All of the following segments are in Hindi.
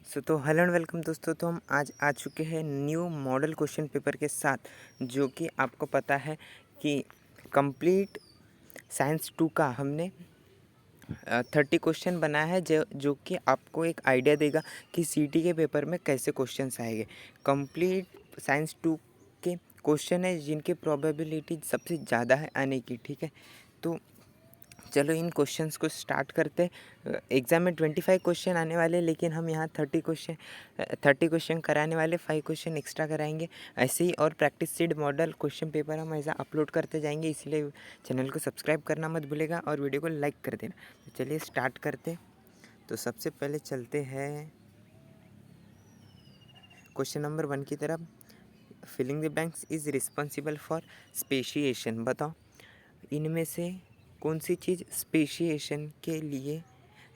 तो हेलो एंड वेलकम दोस्तों। तो हम आज आ चुके हैं न्यू मॉडल क्वेश्चन पेपर के साथ, जो कि आपको पता है कि कंप्लीट साइंस 2 का हमने 30 क्वेश्चन बनाया है, जो कि आपको एक आइडिया देगा कि सीटी के पेपर में कैसे क्वेश्चंस आएंगे। कंप्लीट साइंस 2 के क्वेश्चन है जिनकी प्रोबेबिलिटी सबसे ज़्यादा है आने की। ठीक है, तो चलो इन क्वेश्चंस को स्टार्ट करते। एग्ज़ाम में 25 क्वेश्चन आने वाले, लेकिन हम यहाँ 30 क्वेश्चन कराने वाले, 5 क्वेश्चन एक्स्ट्रा कराएंगे ऐसे ही। और practice seed model question paper हम ऐसा अपलोड करते जाएंगे, इसलिए चैनल को सब्सक्राइब करना मत भूलेगा और वीडियो को लाइक कर देना। तो चलिए स्टार्ट करते। तो सबसे पहले चलते हैं क्वेश्चन नंबर 1 की तरफ। Filling the blanks is responsible for speciation. बताओ इनमें से कौन सी चीज़ स्पेशिएशन के लिए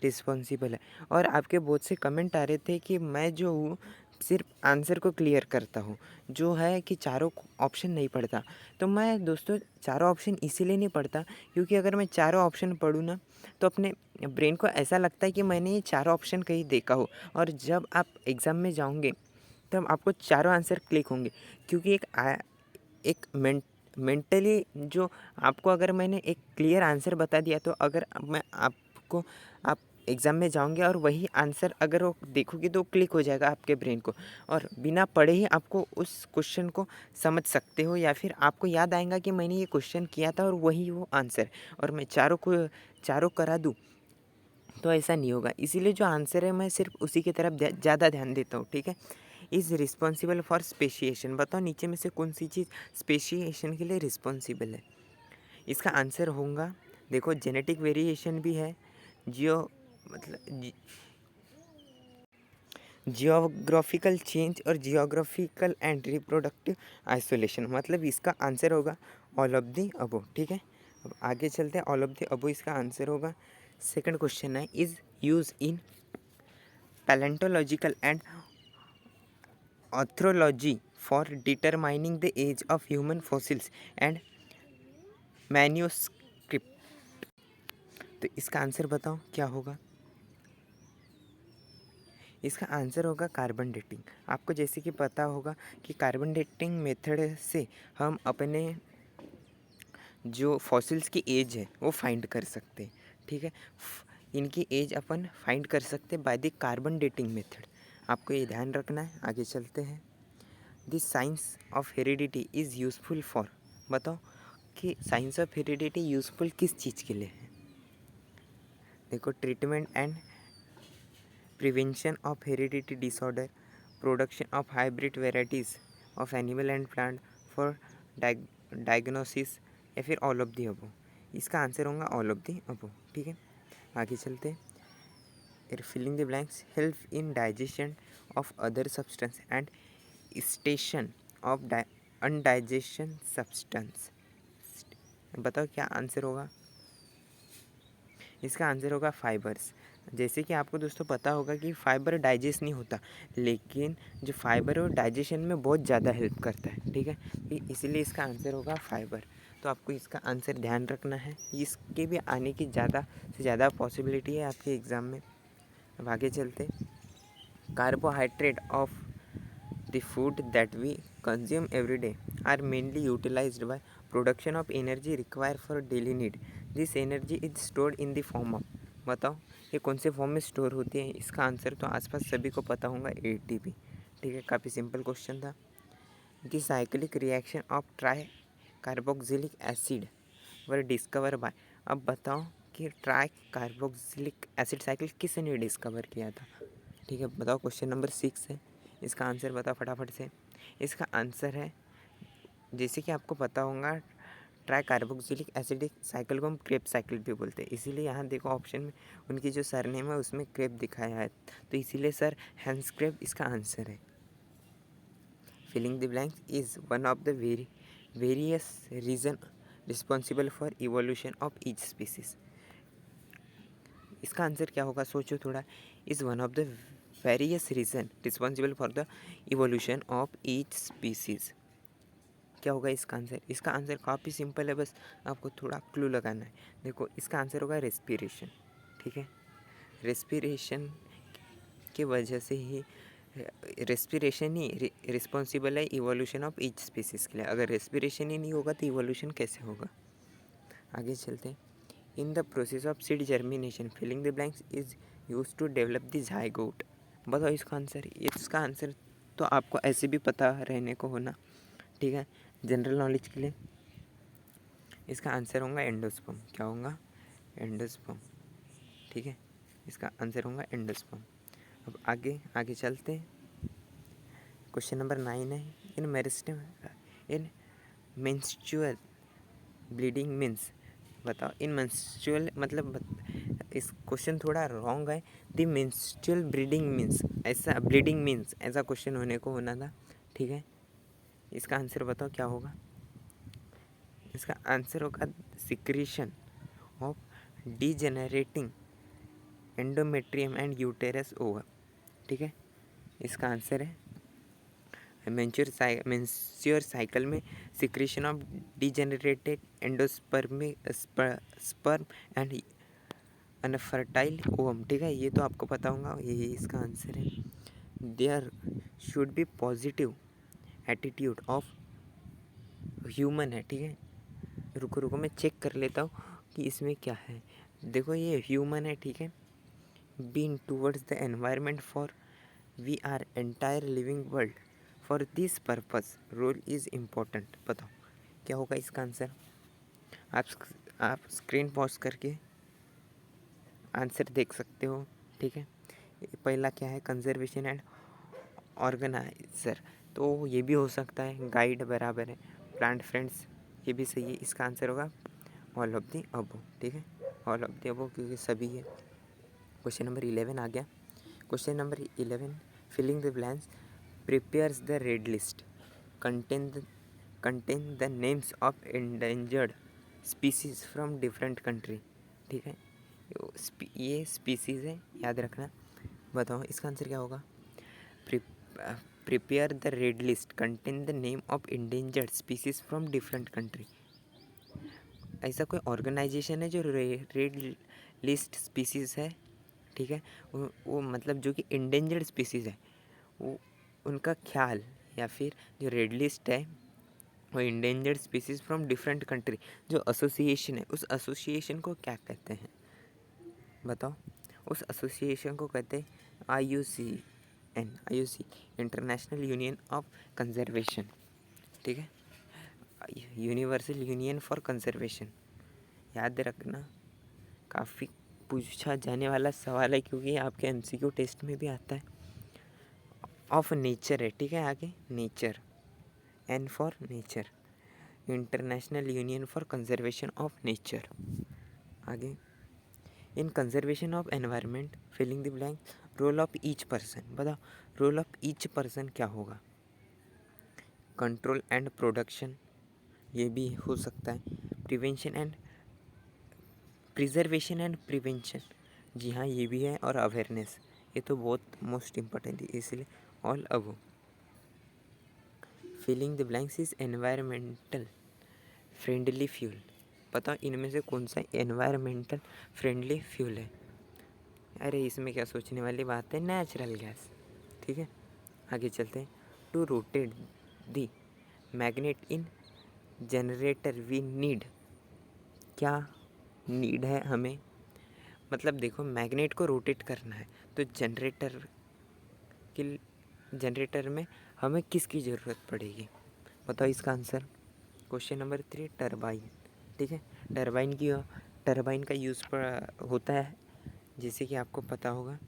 रिस्पॉन्सिबल है। और आपके बहुत से कमेंट आ रहे थे कि मैं जो हूँ सिर्फ आंसर को क्लियर करता हूँ, जो है कि चारों ऑप्शन नहीं पढ़ता। तो मैं दोस्तों चारों ऑप्शन इसीलिए नहीं पढ़ता क्योंकि अगर मैं चारों ऑप्शन पढ़ूँ ना, तो अपने ब्रेन को ऐसा लगता है कि मैंने ये चारों ऑप्शन कहीं देखा हो, और जब आप एग्ज़ाम में जाओगे तब आपको चारों आंसर क्लिक होंगे। क्योंकि एक मेंटली जो आपको, अगर मैंने एक क्लियर आंसर बता दिया, तो अगर मैं आपको आप एग्ज़ाम में जाओगे और वही आंसर अगर वो देखोगे तो क्लिक हो जाएगा आपके ब्रेन को, और बिना पढ़े ही आपको उस क्वेश्चन को समझ सकते हो, या फिर आपको याद आएगा कि मैंने ये क्वेश्चन किया था और वही वो आंसर। और मैं चारों करा दूँ तो ऐसा नहीं होगा। इसीलिए जो आंसर है मैं सिर्फ उसी की तरफ ज़्यादा ध्यान देता हूँ। ठीक है, इज़ रिस्पॉन्सिबल फॉर स्पेशिएशन। बताओ नीचे में से कौन सी चीज़ स्पेशिएशन के लिए रिस्पॉन्सिबल है। इसका आंसर होगा, देखो जेनेटिक वेरिएशन भी है, जियो मतलब जियोग्राफिकल चेंज और जियोग्राफिकल एंड रिप्रोडक्टिव आइसोलेशन। मतलब इसका आंसर होगा ऑल ऑफ दी अबो। ठीक है, अब आगे चलते हैं। ऑल ऑफ दी अबो इसका आंसर होगा। सेकंड क्वेश्चन है, is use in paleontological and orthology for determining the age of human fossils and manuscript. तो इसका आंसर बताओ क्या होगा। इसका आंसर होगा कार्बन डेटिंग। आपको जैसे कि पता होगा कि कार्बन डेटिंग मेथड से हम अपने जो फॉसिल्स की एज है वो फाइंड कर सकते हैं। ठीक है, इनकी एज अपन फाइंड कर सकते हैं by the carbon dating method. आपको ये ध्यान रखना है। आगे चलते हैं। This science of heredity is useful for. बताओ कि साइंस ऑफ हेरिडिटी यूज़फुल किस चीज़ के लिए है। देखो, treatment and prevention of heredity disorder, production of hybrid varieties of animal and plant, for diagnosis, या फिर ऑल ऑफ दी अबो। इसका आंसर होगा ऑल ऑफ दी अबो। ठीक है, आगे चलते हैं। Filling the blanks help in digestion of other substance and station of undigestion substance. बताओ क्या आंसर होगा। इसका आंसर होगा फाइबर्स। जैसे कि आपको दोस्तों पता होगा कि फाइबर डाइजेस्ट नहीं होता, लेकिन जो फाइबर है वो डाइजेशन में बहुत ज़्यादा हेल्प करता है। ठीक है, इसीलिए इसका आंसर होगा फाइबर। तो आपको इसका आंसर ध्यान रखना है, इसके भी आने की ज़्यादा से ज़्यादा पॉसिबिलिटी है आपके एग्ज़ाम में। अब आगे चलते। Carbohydrate of the food that we consume every day are mainly utilized by production of energy require for daily need. This energy is stored in the form of. बताओ ये कौन से फॉर्म में स्टोर होती है। इसका आंसर तो आसपास सभी को पता होगा, एटीपी। ठीक है, काफ़ी सिंपल क्वेश्चन था। The cyclic reaction of try carboxylic acid were discover by. अब बताओ कि ट्राई कार्बोक्सिलिक एसिड साइकिल किसने डिस्कवर किया था। ठीक है, बताओ क्वेश्चन नंबर 6 है। इसका आंसर बताओ फटाफट से। इसका आंसर है, जैसे कि आपको पता होगा, ट्राई कार्बोक्सिलिक एसिडिक साइकिल को हम क्रेब साइकिल भी बोलते हैं। इसीलिए यहाँ देखो ऑप्शन में उनकी जो सरनेम है उसमें क्रेब दिखाया है, तो इसीलिए सर हैंस क्रेब इसका आंसर है। Filling the blanks is one of the various reason responsible for evolution of each species. इसका आंसर क्या होगा, सोचो थोड़ा। Is one of the various reason responsible for the evolution of each species. क्या होगा इसका आंसर। इसका आंसर काफ़ी सिंपल है, बस आपको थोड़ा क्लू लगाना है। देखो इसका आंसर होगा रेस्पिरेशन। ठीक है, रेस्पिरेशन के वजह से ही रेस्पिरेशन ही रिस्पॉन्सिबल है इवोल्यूशन ऑफ ईच स्पीसीज़ के लिए। अगर रेस्पिरेशन ही नहीं होगा तो इवोल्यूशन कैसे होगा। आगे चलते हैं। In the process of seed germination filling the blanks is use to develop the zygote. बताओ इसका आंसर। इसका आंसर तो आपको ऐसे भी पता रहने को होना, ठीक है, जनरल नॉलेज के लिए। इसका आंसर होगा एंडोस्पर्म। क्या होगा? एंडोस्पर्म, ठीक है, इसका आंसर होगा एंडोस्पर्म। अब आगे आगे चलते हैं। क्वेश्चन नंबर 9 है, इन मेरिस्टम इन मेंस्ट्रुअल ब्लीडिंग मीन्स। बताओ इन मेंस्ट्रुअल मतलब इस क्वेश्चन थोड़ा रॉन्ग है। द मेंस्ट्रुअल ब्लीडिंग मीन्स, ऐसा ब्लीडिंग मीन्स ऐसा क्वेश्चन होने को होना था, ठीक है। इसका आंसर बताओ क्या होगा। इसका आंसर होगा secretion of degenerating endometrium and uterus over, ठीक है। इसका आंसर है मेंस्ट्रुअल साइकिल में secretion of degenerated sperm and unfertile ovum, ठीक है। ये तो आपको पता होगा, यही इसका आंसर है। There should be positive attitude of human है, ठीक है। रुको रुको मैं चेक कर लेता हूँ कि इसमें क्या है। देखो ये ह्यूमन है, ठीक है। Being towards the environment for we are entire living world for this purpose role is important. बताओ क्या होगा इसका आंसर। आप स्क्रीन पॉज करके आंसर देख सकते हो, ठीक है। पहला क्या है, कंजर्वेशन एंड ऑर्गेनाइजर, तो ये भी हो सकता है। गाइड बराबर है, प्लांट फ्रेंड्स ये भी सही है। इसका आंसर होगा ऑल ऑफ द अबव, ठीक है, ऑल ऑफ द अबव, क्योंकि सभी है। क्वेश्चन नंबर 11 आ गया। Question number 11, filling the blanks prepares the red list contain the names of endangered species from different country, ठीक है। ये स्पीसीज़ है, याद रखना। बताओ इसका आंसर क्या होगा। Prepare the red list contain the name of endangered species from different country. ऐसा कोई ऑर्गेनाइजेशन है जो रेड लिस्ट स्पीसीज़ है, ठीक है। वो मतलब जो कि इंडेंजर्ड स्पीसीज़ है, वो उनका ख्याल, या फिर जो रेड लिस्ट है वो endangered species from different country, जो एसोसिएशन है उस एसोसिएशन को क्या कहते हैं। बताओ। उस एसोसिएशन को कहते हैं IUCN international union of conservation, ठीक है, यूनिवर्सल यूनियन फॉर कंजर्वेशन। याद रखना, काफ़ी पूछा जाने वाला सवाल है, क्योंकि आपके MCQ टेस्ट में भी आता है। ऑफ नेचर है, ठीक है। आगे nature, N for nature, international union for conservation of nature. आगे in conservation of environment filling the blank role of each person. बताओ रोल ऑफ ईच पर्सन क्या होगा। कंट्रोल एंड प्रोडक्शन, ये भी हो सकता है। Prevention and preservation and prevention, जी हाँ ये भी है। और अवेयरनेस, ये तो बहुत मोस्ट इम्पोर्टेंट है, इसलिए all above. Filling the blanks is environmental friendly fuel. बताओ इनमें से कौन सा एनवायरमेंटल फ्रेंडली फ्यूल है। अरे इसमें क्या सोचने वाली बात है, नेचुरल गैस, ठीक है। आगे चलते हैं। To rotate the magnet in generator we need, क्या नीड है हमें। मतलब देखो मैग्नेट को रोटेट करना है तो जनरेटर में हमें किसकी ज़रूरत पड़ेगी। बताओ इसका आंसर। क्वेश्चन नंबर 3, टरबाइन, ठीक है। टरबाइन का यूज़ होता है, जैसे कि आपको पता होगा।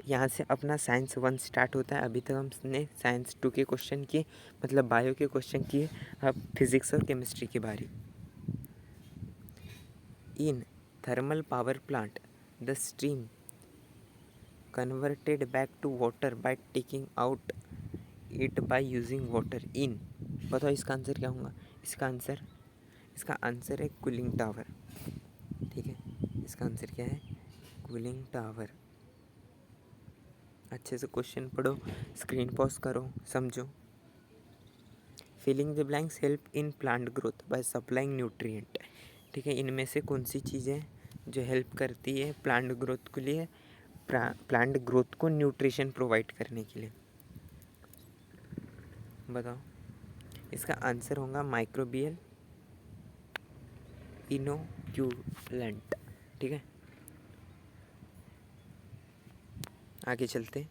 यहाँ से अपना साइंस 1 स्टार्ट होता है। अभी तक हमने साइंस 2 के क्वेश्चन किए, मतलब बायो के क्वेश्चन किए। अब फिज़िक्स और केमिस्ट्री की बारी। In thermal power plant the stream converted back to water by taking out it by using water in. बताओ इसका आंसर क्या होगा। इसका आंसर है कूलिंग टावर, ठीक है। इसका आंसर क्या है, कूलिंग टावर। अच्छे से क्वेश्चन पढ़ो, स्क्रीन पॉज करो, समझो। Filling the blanks help in plant growth by supplying nutrient, ठीक है। इनमें से कौन सी चीज़ें जो हेल्प करती है प्लांट ग्रोथ के लिए, प्लांट ग्रोथ को न्यूट्रिशन प्रोवाइड करने के लिए। बताओ, इसका आंसर होगा माइक्रोबियल इनोक्यूलेंट। ठीक है, आगे चलते।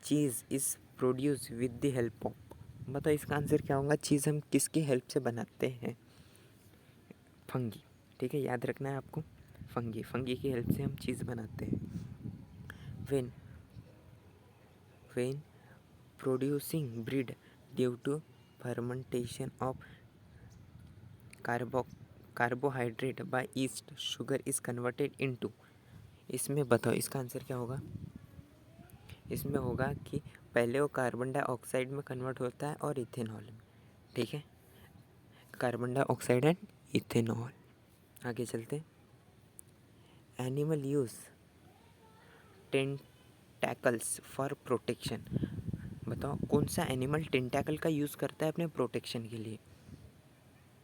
Cheese is produce with the help of. बताओ इसका आंसर क्या होगा। चीज़ हम किसकी हेल्प से बनाते हैं। फंगी। ठीक है, याद रखना है आपको, फंगी की हेल्प से हम चीज़ बनाते हैं। When producing bread due to fermentation of carbohydrate by yeast, sugar is converted into. इसमें बताओ इसका आंसर क्या होगा। इसमें होगा कि पहले वो कार्बन डाइऑक्साइड में कन्वर्ट होता है और इथेनॉल में। ठीक है, कार्बन डाइऑक्साइड एंड इथेनॉल। आगे चलते। Animal use टेंटैकल्स for protection. बताओ कौन सा एनिमल टेंटैकल का यूज़ करता है अपने प्रोटेक्शन के लिए।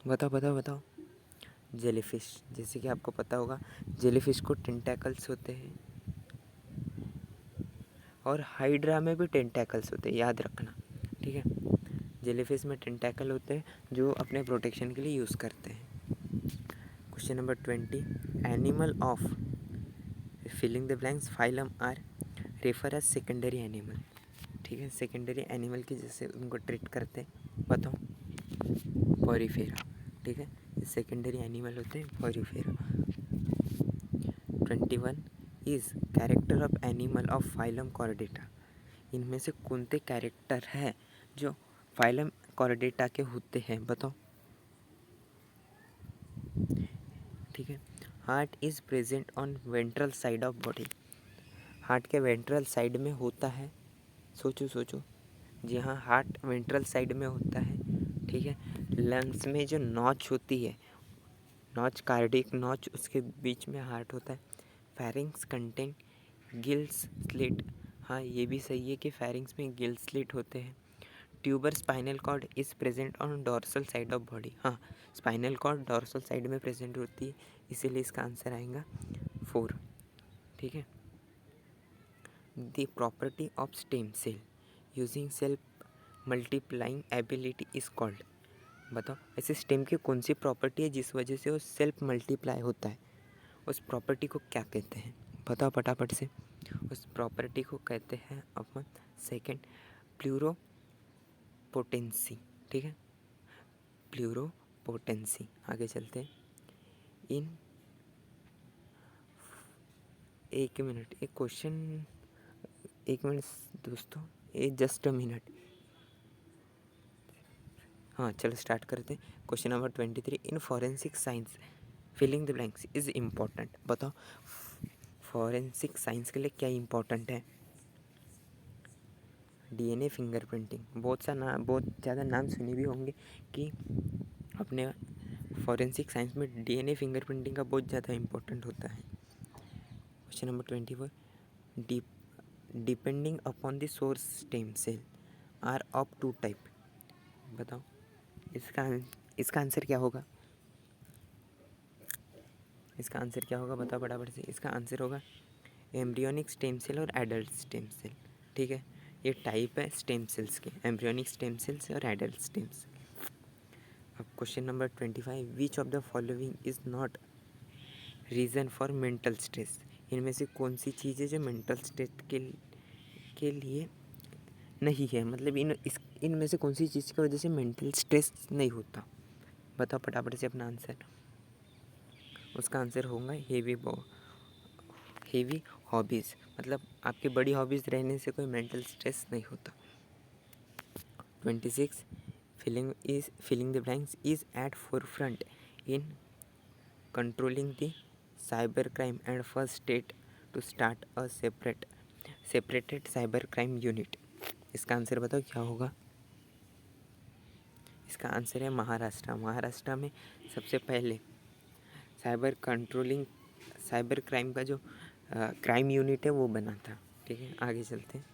बताओ बताओ बताओ। जेलीफिश। जैसे कि आपको पता होगा जेलीफिश को टेंटैकल्स होते हैं और हाइड्रा में भी टेंटैकल्स होते हैं, याद रखना। ठीक है, जेलीफिश में टेंटैकल होते हैं जो अपने प्रोटेक्शन के लिए यूज़ करते हैं। Question number 20। Animal of filling the blanks phylum are refer as secondary animal. ठीक है, सेकेंडरी एनिमल की जैसे उनको ट्रीट करते हैं। बताओ, पॉरीफेरा। ठीक है, सेकेंडरी एनिमल होते हैं Porifera. 21 is character of animal of phylum Chordata. इनमें से कौन से कैरेक्टर है जो फाइलम कॉर्डेटा के होते हैं। बताओ। ठीक है, heart is present on ventral side of body. Heart के वेंट्रल साइड में होता है। सोचो सोचो। जी हाँ, हार्ट वेंट्रल साइड में होता है। ठीक है, लंग्स में जो नॉच होती है, नॉच कार्डिक नॉच, उसके बीच में हार्ट होता है। Pharynx contain gills slit. हाँ, ये भी सही है कि फेरिंग्स में गिल स्लिट होते हैं। Tuber spinal cord is present on dorsal side of body. हाँ, स्पाइनल कॉर्ड डॉर्सल साइड में प्रेजेंट होती है, इसीलिए इसका आंसर आएगा 4। ठीक है, the property of stem cell using self multiplying ability is called. बताओ ऐसे स्टेम की कौन सी प्रॉपर्टी है जिस वजह से वो सेल्फ मल्टीप्लाई होता है, उस प्रॉपर्टी को क्या कहते हैं। बताओ फटाफट से। उस प्रॉपर्टी को कहते हैं अपन सेकेंड प्लूरोपोटेंसी। ठीक है, प्लूरोपोटेंसी। आगे चलते हैं। इन एक मिनट, एक क्वेश्चन, एक मिनट दोस्तों, एक जस्ट अ मिनट। हाँ चलो स्टार्ट करते हैं। Question number 23। In forensic science filling the blanks is important. बताओ फॉरेंसिक साइंस के लिए क्या इम्पोर्टेंट है। DNA fingerprinting. बहुत ज़्यादा नाम सुने भी होंगे कि अपने फॉरेंसिक साइंस में डीएनए फिंगरप्रिंटिंग का बहुत ज़्यादा इम्पोर्टेंट होता है। Question number 24। Depending upon the source stem cell are of 2 type. बताओ इसका आंसर क्या होगा। इसका आंसर क्या होगा, बताओ बराबर से। इसका आंसर होगा एम्ब्रियोनिक स्टेम सेल और एडल्ट स्टेम सेल। ठीक है, ये टाइप है स्टेम सेल्स के, एम्ब्रियोनिक स्टेम सेल्स और एडल्ट स्टेम सेल। अब question number 25। Which of the following is not reason for mental stress. इनमें से कौन सी चीज़ है जो मेंटल स्ट्रेस के लिए नहीं है, मतलब इनमें से कौन सी चीज़ की वजह से मेंटल स्ट्रेस नहीं होता। बताओ फटाफट से अपना आंसर। उसका आंसर होगा हेवी हॉबीज़, मतलब आपकी बड़ी हॉबीज़ रहने से कोई मेंटल स्ट्रेस नहीं होता। 26। Filling the blanks is at forefront in controlling the cyber crime and first state to start a separated cyber crime unit. इसका आंसर बताओ क्या होगा। इसका आंसर है महाराष्ट्र। महाराष्ट्र में सबसे पहले साइबर क्राइम का जो क्राइम यूनिट है वो बना था। ठीक है, आगे चलते हैं।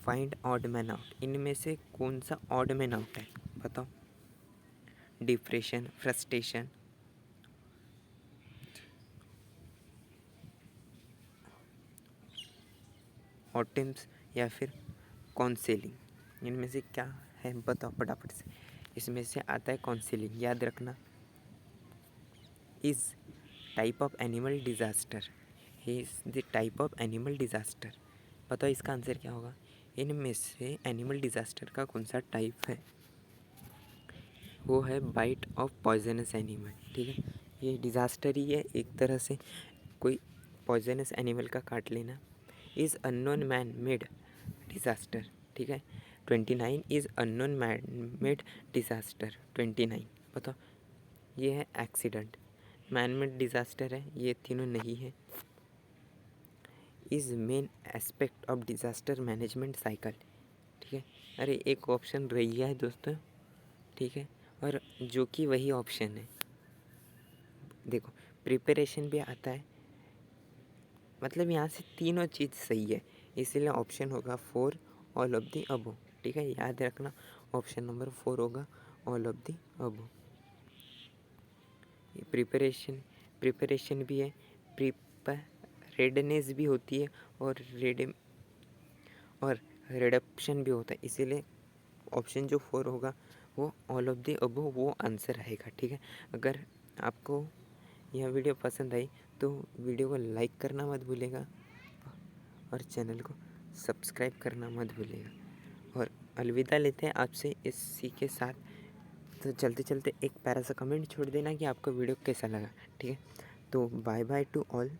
Find odd man out. इनमें से कौन सा ऑड मैन आउट है, बताओ। डिप्रेशन, फ्रस्ट्रेशन, ऑटम्स या फिर काउंसलिंग। इनमें से क्या है बताओ फटाफट से। इसमें से आता है काउंसलिंग, याद रखना। Is type of animal disaster, is the type of animal disaster. बताओ इसका आंसर क्या होगा। इनमें से एनिमल डिज़ास्टर का कौन सा टाइप है। वो है बाइट ऑफ पॉइजनस एनिमल। ठीक है, ये डिज़ास्टर ही है एक तरह से, कोई पॉइजनस एनिमल का काट लेना। Is unknown man made disaster. ठीक है, 29 is unknown man made disaster. 29 बताओ, ये है एक्सीडेंट। मैन मेड डिज़ास्टर है, ये तीनों नहीं है। Is main aspect of disaster management cycle. ठीक है, अरे एक ऑप्शन रह गया है दोस्तों। ठीक है, और जो कि वही ऑप्शन है। देखो प्रिपरेशन भी आता है, मतलब यहाँ से तीनों चीज़ सही है, इसीलिए ऑप्शन होगा 4 ऑल ऑफ दी अबो। ठीक है, याद रखना ऑप्शन नंबर 4 होगा all of the above. Preparation भी है, प्रिपरेडनेस भी होती है, और रिडप्शन भी होता है, इसीलिए ऑप्शन जो 4 होगा वो ऑल ऑफ दी अबो वो आंसर रहेगा। ठीक है, अगर आपको यह वीडियो पसंद आई तो वीडियो को लाइक करना मत भूलेगा और चैनल को सब्सक्राइब करना मत भूलेगा। और अलविदा लेते हैं आपसे इसी के साथ। तो चलते चलते एक प्यारा सा कमेंट छोड़ देना कि आपको वीडियो कैसा लगा। ठीक है, तो बाय बाय टू ऑल।